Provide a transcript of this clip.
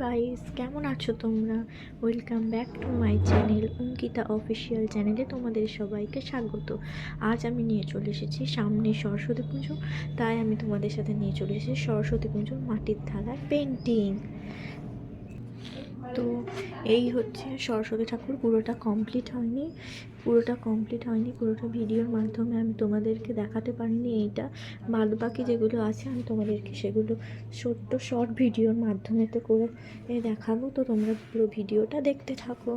Guys, কেমন আছো তোমরা? Welcome back to my channel Ankita official চ্যানেলে তোমাদের সবাইকে স্বাগত। আজ আমি নিয়ে চলে এসেছি সামনে সরস্বতী পুজো, তাই আমি তোমাদের সাথে নিয়ে চলে এসেছি সরস্বতী পুজোর মাটির থালার পেন্টিং। তো এই হচ্ছে সরস্বতী ঠাকুর, পুরোটা কমপ্লিট হয়নি, পুরোটা ভিডিওর মাধ্যমে আমি তোমাদেরকে দেখাতে পারিনি। এইটা বাদ বাকি যেগুলো আছে আমি তোমাদেরকে সেগুলো ছোট্ট শর্ট ভিডিওর মাধ্যমে তো করে দেখাবো। তো তোমরা পুরো ভিডিওটা দেখতে থাকো।